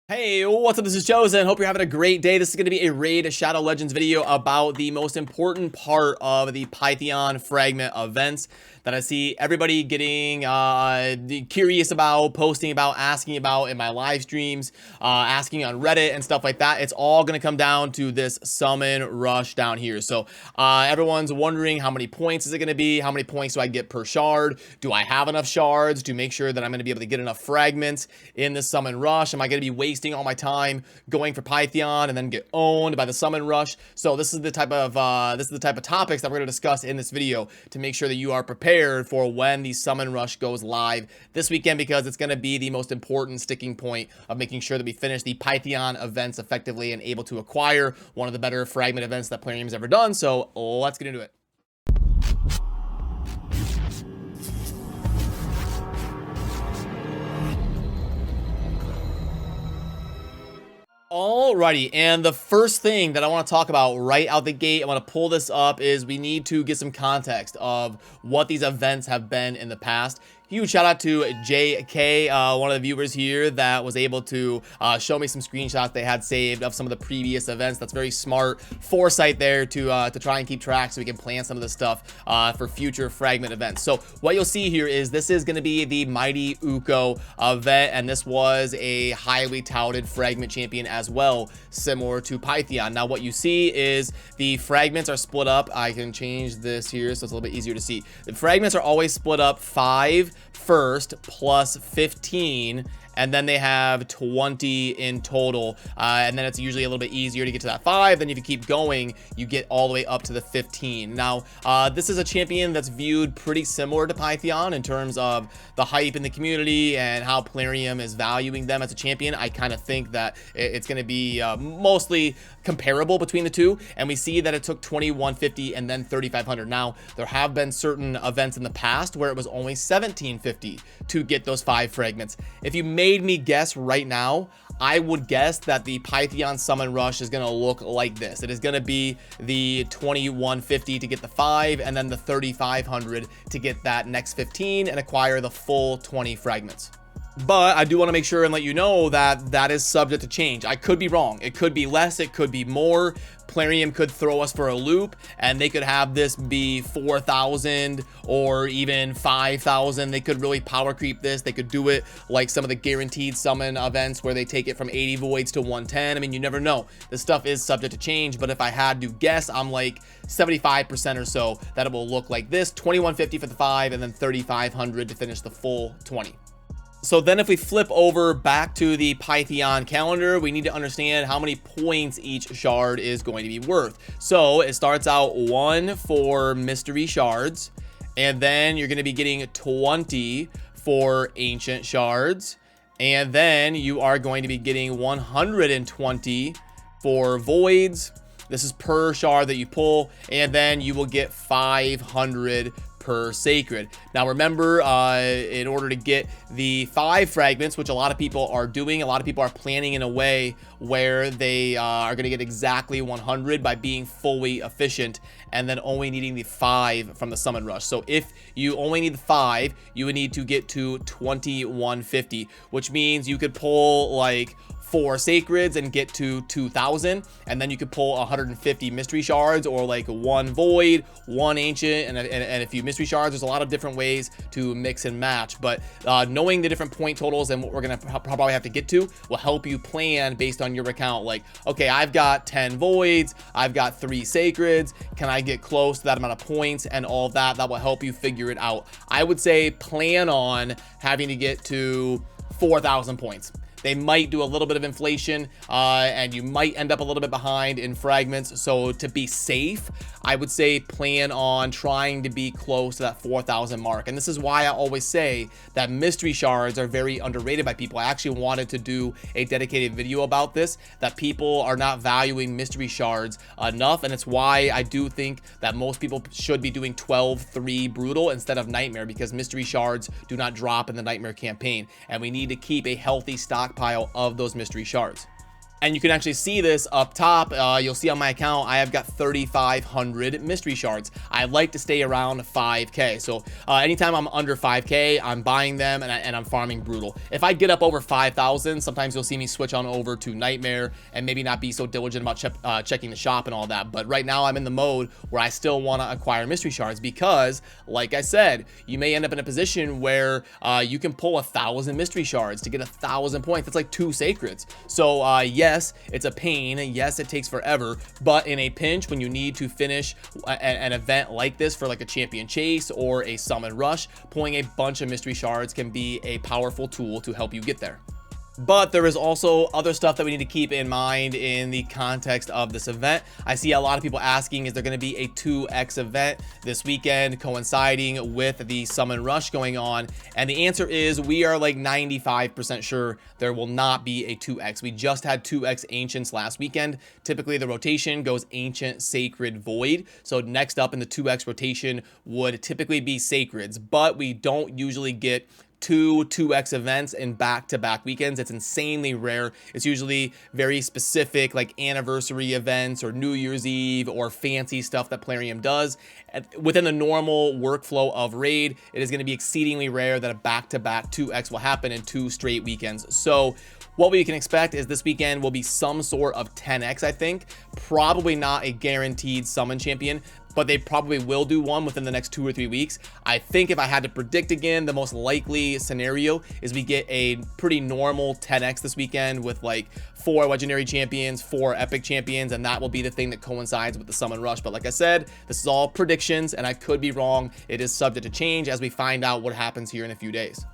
Hey, what's up? This is Chosen. Hope you're having a great day. This is going to be a Raid Shadow Legends video about the most important part of the Pythion fragment events that I see everybody getting curious about, posting about, asking about in my live streams, asking on Reddit and stuff like that. It's all going to come down to this summon rush down here. So everyone's wondering, how many points is it going to be? How many points do I get per shard? Do I have enough shards to make sure that I'm going to be able to get enough fragments in this summon rush? Am I going to be wasting all my time going for Pythion and then get owned by the summon rush? So this is the type of topics that we're going to discuss in this video to make sure that you are prepared for when the summon rush goes live this weekend, because it's going to be the most important sticking point of making sure that we finish the Pythion events effectively and able to acquire one of the better fragment events that Plarium's ever done. So let's get into it. Alrighty, and the first thing that I want to talk about right out the gate, I want to pull this up, is we need to get some context of what these events have been in the past. Huge shout out to JK, one of the viewers here, that was able to show me some screenshots they had saved of some of the previous events. That's very smart foresight there to try and keep track so we can plan some of this stuff for future fragment events. So what you'll see here is this is going to be the Mighty Uko event, and this was a highly touted fragment champion as well, similar to Pythion. Now what you see is the fragments are split up. I can change this here so it's a little bit easier to see. The fragments are always split up 5 first plus 15, and then they have 20 in total, and then it's usually a little bit easier to get to that 5. Then if you keep going, you get all the way up to the 15. Now this is a champion that's viewed pretty similar to Pythion in terms of the hype in the community and how Plarium is valuing them as a champion. I kind of think that it's going to be mostly comparable between the two, and we see that it took 2150 and then 3500. Now there have been certain events in the past where it was only 1750 to get those 5 fragments. If you made me guess right now, I would guess that the Pythion summon rush is going to look like this. It is going to be the 2150 to get the 5, and then the 3500 to get that next 15 and acquire the full 20 fragments. But I do want to make sure and let you know that that is subject to change. I could be wrong. It could be less, it could be more. Plarium could throw us for a loop, and they could have this be 4,000 or even 5,000. They could really power creep this. They could do it like some of the guaranteed summon events where they take it from 80 voids to 110. I mean, you never know. This stuff is subject to change, but if I had to guess, I'm like 75% or so that it will look like this: 2150 for the 5, and then 3500 to finish the full 20. So then if we flip over back to the Pythion calendar, we need to understand how many points each shard is going to be worth. So it starts out 1 for mystery shards, and then you're going to be getting 20 for ancient shards, and then you are going to be getting 120 for voids. This is per shard that you pull, and then you will get 500 per sacred. Now remember, in order to get the 5 fragments, which a lot of people are doing, a lot of people are planning in a way where they are going to get exactly 100 by being fully efficient and then only needing the 5 from the summon rush. So if you only need the 5, you would need to get to 2150, which means you could pull like 4 sacreds and get to 2,000, and then you could pull 150 mystery shards, or like 1 void, 1 ancient, and a few mystery shards. There's a lot of different ways to mix and match, but knowing the different point totals and what we're gonna probably have to get to will help you plan based on your account. Like, okay, I've got 10 voids, I've got 3 sacreds, can I get close to that amount of points, and all of that will help you figure it out. I would say plan on having to get to 4,000 points. They might do a little bit of inflation, and you might end up a little bit behind in fragments. So to be safe, I would say plan on trying to be close to that 4,000 mark. And this is why I always say that mystery shards are very underrated by people. I actually wanted to do a dedicated video about this, that people are not valuing mystery shards enough. And it's why I do think that most people should be doing 12-3 brutal instead of nightmare, because mystery shards do not drop in the nightmare campaign. And we need to keep a healthy stockpile of those mystery shards. And you can actually see this up top. You'll see on my account, I have got 3,500 mystery shards. I like to stay around 5K. So anytime I'm under 5K, I'm buying them and I'm farming brutal. If I get up over 5,000, sometimes you'll see me switch on over to nightmare and maybe not be so diligent about checking the shop and all that. But right now I'm in the mode where I still want to acquire mystery shards because, like I said, you may end up in a position where you can pull 1,000 mystery shards to get 1,000 points. That's like 2 sacreds. So yes, it's a pain. Yes, it takes forever, but in a pinch, when you need to finish an event like this for like a champion chase or a summon rush, pulling a bunch of mystery shards can be a powerful tool to help you get there. But there is also other stuff that we need to keep in mind in the context of this event. I see a lot of people asking, is there going to be a 2x event this weekend coinciding with the summon rush going on? And the answer is we are like 95% sure there will not be a 2x. We just had 2x ancients last weekend. Typically the rotation goes ancient, sacred, void. So next up in the 2x rotation would typically be sacreds, but we don't usually get 2x events in back-to-back weekends. It's insanely rare. It's usually very specific, like anniversary events or New Year's Eve or fancy stuff that Plarium does. Within the normal workflow of raid, it is going to be exceedingly rare that a back-to-back 2x will happen in 2 straight weekends. So what we can expect is this weekend will be some sort of 10x, I think. Probably not a guaranteed summon champion, but they probably will do one within the next 2 or 3 weeks. I think if I had to predict again, the most likely scenario is we get a pretty normal 10x this weekend with like 4 legendary champions, 4 epic champions, and that will be the thing that coincides with the summon rush. But like I said, this is all predictions and I could be wrong. It is subject to change as we find out what happens here in a few days.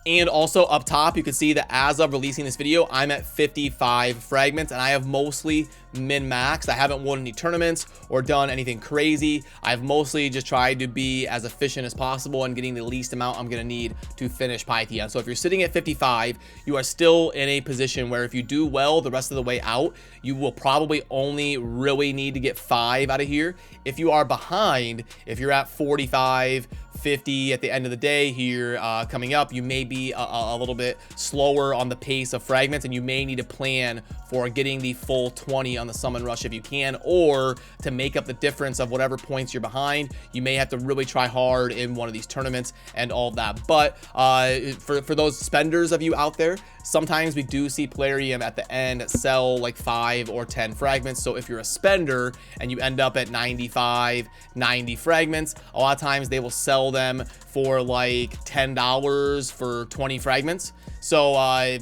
And also up top, you can see that as of releasing this video, I'm at 55 fragments and I have mostly min-maxed. I haven't won any tournaments or done anything crazy. I've mostly just tried to be as efficient as possible and getting the least amount I'm going to need to finish Pythion. So if you're sitting at 55, you are still in a position where if you do well the rest of the way out, you will probably only really need to get 5 out of here. If you are behind, if you're at 45, 50 at the end of the day here coming up, you may be a little bit slower on the pace of fragments and you may need to plan for getting the full 20 on the summon rush if you can, or to make up the difference of whatever points you're behind, you may have to really try hard in one of these tournaments and all that. But for those spenders of you out there, sometimes we do see Plarium at the end sell like 5 or 10 fragments. So if you're a spender and you end up at 95, 90 fragments, a lot of times they will sell them for like $10 for 20 fragments. So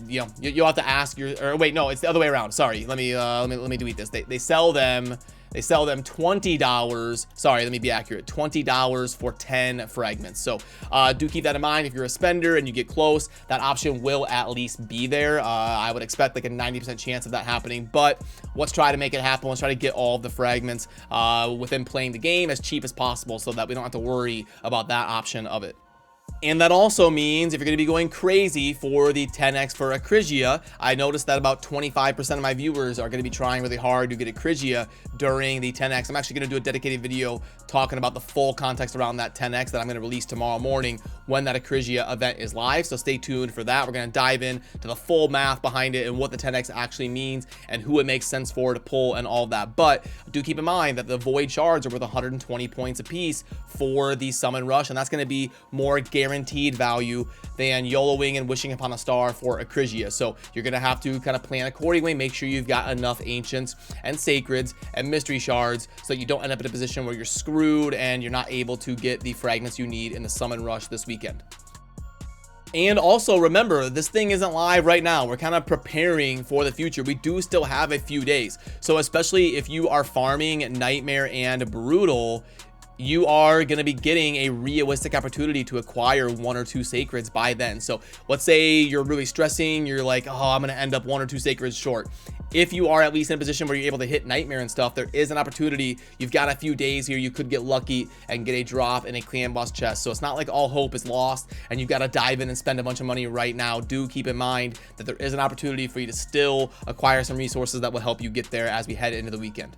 you know, you'll have to ask your, or wait, no, it's the other way around. Sorry, let me delete this. They sell them $20. Sorry, let me be accurate. $20 for 10 fragments. So do keep that in mind. If you're a spender and you get close, that option will at least be there. I would expect like a 90% chance of that happening, but let's try to make it happen. Let's try to get all of the fragments within playing the game as cheap as possible so that we don't have to worry about that option of it. And that also means if you're going to be going crazy for the 10x for Acrisia, I noticed that about 25% of my viewers are going to be trying really hard to get Acrisia during the 10x. I'm actually going to do a dedicated video talking about the full context around that 10x that I'm going to release tomorrow morning when that Acrisia event is live. So stay tuned for that. We're going to dive in to the full math behind it and what the 10x actually means and who it makes sense for to pull and all that. But do keep in mind that the void shards are worth 120 points a piece for the summon rush, and that's going to be more guaranteed value than YOLOing and wishing upon a star for Acrisia. So you're going to have to kind of plan accordingly. Make sure you've got enough ancients and sacreds and mystery shards so you don't end up in a position where you're screwed and you're not able to get the fragments you need in the summon rush this weekend. And also remember, this thing isn't live right now. We're kind of preparing for the future. We do still have a few days. So especially if you are farming Nightmare and Brutal, you are going to be getting a realistic opportunity to acquire 1 or 2 sacreds by then. So let's say you're really stressing, you're like, oh, I'm going to end up 1 or 2 sacreds short. If you are at least in a position where you're able to hit Nightmare and stuff, there is an opportunity. You've got a few days here. You could get lucky and get a drop in a clan boss chest. So it's not like all hope is lost and you've got to dive in and spend a bunch of money right now. Do keep in mind that there is an opportunity for you to still acquire some resources that will help you get there as we head into the weekend.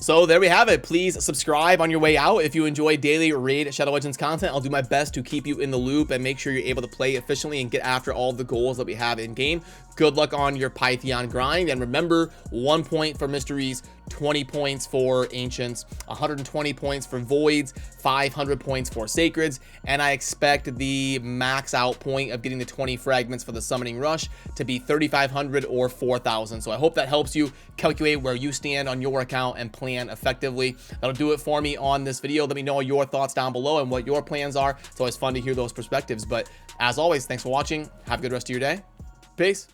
So there we have it. Please subscribe on your way out if you enjoy daily Raid Shadow Legends content. I'll do my best to keep you in the loop and make sure you're able to play efficiently and get after all the goals that we have in game. Good luck on your Pythion grind. And remember, 1 point for mysteries, 20 points for ancients, 120 points for voids, 500 points for sacreds, and I expect the max out point of getting the 20 fragments for the summoning rush to be 3,500 or 4,000. So I hope that helps you calculate where you stand on your account and plan effectively. That'll do it for me on this video. Let me know your thoughts down below and what your plans are. It's always fun to hear those perspectives. But as always, thanks for watching. Have a good rest of your day. Peace.